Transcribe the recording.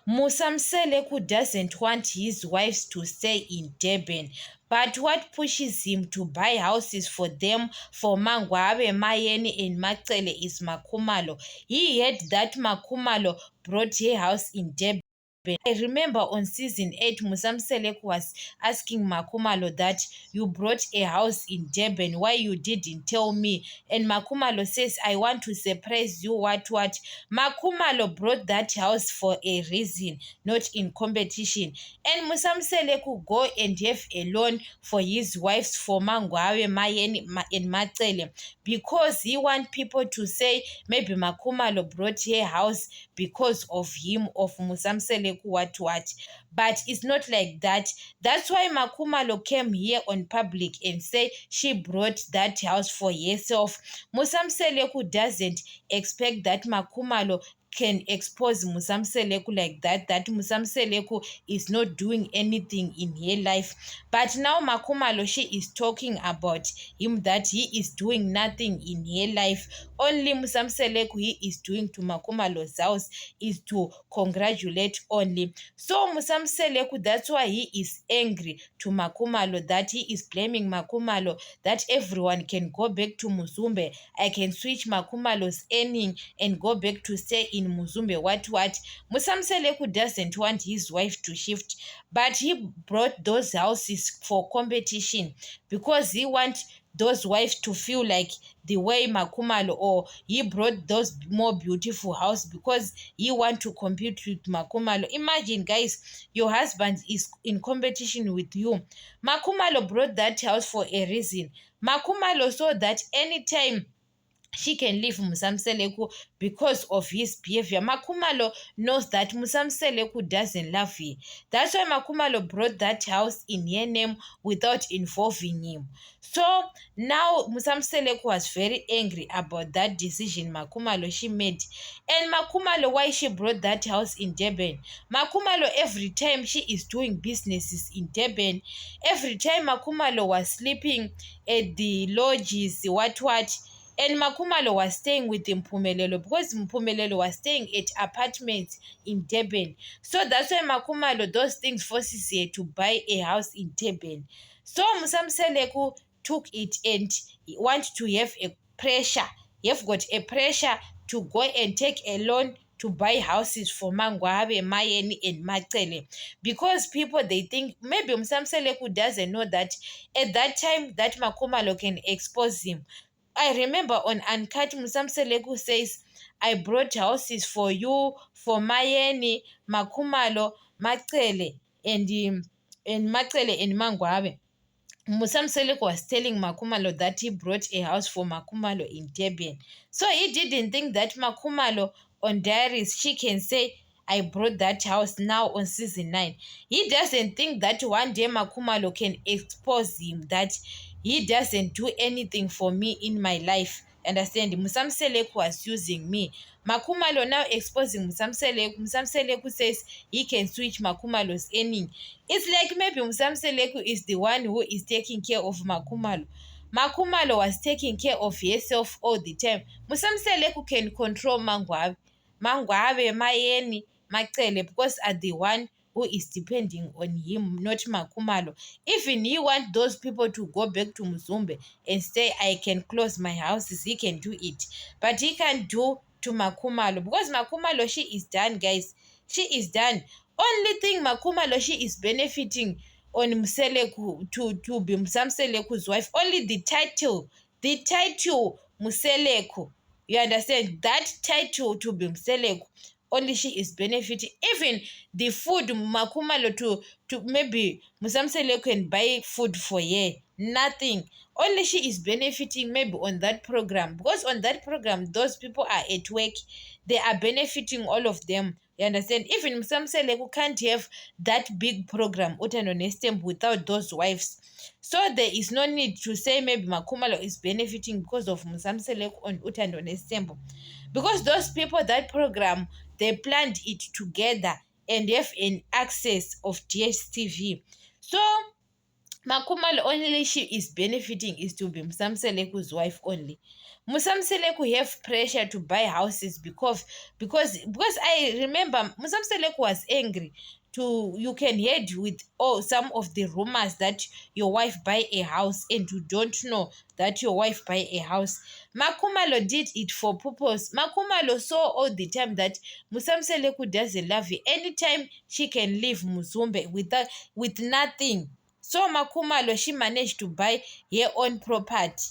Musamseleku doesn't want his wives to stay in Durban, but what pushes him to buy houses for them for Mangwabe, Mayeni, and Macele is Makumalo. He heard that Makumalo brought a house in Durban. I remember on season 8, Musamselek was asking Makumalo that you brought a house in Durban. Why you didn't tell me? And Makumalo says, I want to surprise you. What? Makumalo brought that house for a reason, not in competition. And Musamselek could go and have a loan for his wives for Mangwawe, Mayeni, and Macele because he want people to say maybe Makumalo brought her house because of him, of Musamseleku, what. But it's not like that. That's why Makumalo came here on public and say she brought that house for herself. Musamseleku doesn't expect that Makumalo can expose Musamseleku like that Musamseleku is not doing anything in her life. But now Makumalo, she is talking about him that he is doing nothing in her life. Only Musamseleku he is doing to Makumalo's house is to congratulate only. So Musamseleku, that's why he is angry to Makumalo, that he is blaming Makumalo, that everyone can go back to Muzumbe. I can switch Makumalo's earning and go back to stay in Muzumbe. What? Musamseleku doesn't want his wife to shift, but he brought those houses for competition because he wants those wives to feel like the way Makumalo, or he brought those more beautiful house because he want to compete with Makumalo. Imagine, guys, your husband is in competition with you. Makumalo brought that house for a reason. Makumalo saw that anytime she can leave Musamseleku because of his behavior. Makumalo knows that Musamseleku doesn't love her. That's why Makumalo brought that house in her name without involving him. So now Musamseleku was very angry about that decision Makumalo she made. And Makumalo, why she brought that house in Durban? Makumalo, every time she is doing businesses in Durban, every time Makumalo was sleeping at the lodges, what, and Makumalo was staying with Mpumelelo because Mpumelelo was staying at apartments in Durban. So that's why Makumalo, those things forces her to buy a house in Durban. So Musamseleku took it and want to have a pressure. You've got a pressure to go and take a loan to buy houses for Mangwabe, Mayeni, and Macele. Because people, they think maybe Musamseleku doesn't know that at that time that Makumalo can expose him. I remember on Uncut, Musamseleku says, I brought houses for you, for Mayeni, Makumalo, Macele, and Macele and Mangwabe. Musamseleku was telling Makumalo that he brought a house for Makumalo in Durban. So he didn't think that Makumalo on diaries, she can say, I brought that house now on season 9. He doesn't think that one day Makumalo can expose him that he doesn't do anything for me in my life. Understand? Musamseleku was using me. Makumalo now exposing Musamseleku. Musamseleku says he can switch Makumalo's earning. It's like maybe Musamseleku is the one who is taking care of Makumalo. Makumalo was taking care of herself all the time. Musamseleku can control Mangwabe. Mangwabe, Mayeni, Macele, because are the one who is depending on him, not Makumalo. Even he want those people to go back to Muzumbe and say, I can close my houses, he can do it. But he can't do to Makumalo because Makumalo, she is done, guys. She is done. Only thing Makumalo, she is benefiting on Mseleku to be Msamseleku's wife. Only the title Museleku. You understand? That title to be Mseleku. Only she is benefiting. Even the food Makumalo to maybe Musamseleku can buy food for her. Nothing. Only she is benefiting maybe on that program. Because on that program, those people are at work. They are benefiting all of them. You understand? Even Musamseleku can't have that big program Utando Nestem without those wives. So there is no need to say maybe Makumalo is benefiting because of Musamseleku on Utando Nestembo. Because those people, that program, they planned it together and have an access of DSTV. So Makumalo, only she is benefiting is to be Msamseleku's wife only. Musamseleku have pressure to buy houses because I remember Musamseleku was angry to you can head with some of the rumors that your wife buy a house and you don't know that your wife buy a house. Makumalo did it for purpose. Makumalo saw all the time that Musamseleku doesn't love you. Anytime she can leave Muzumbe with nothing. So Makumalo, she managed to buy her own property.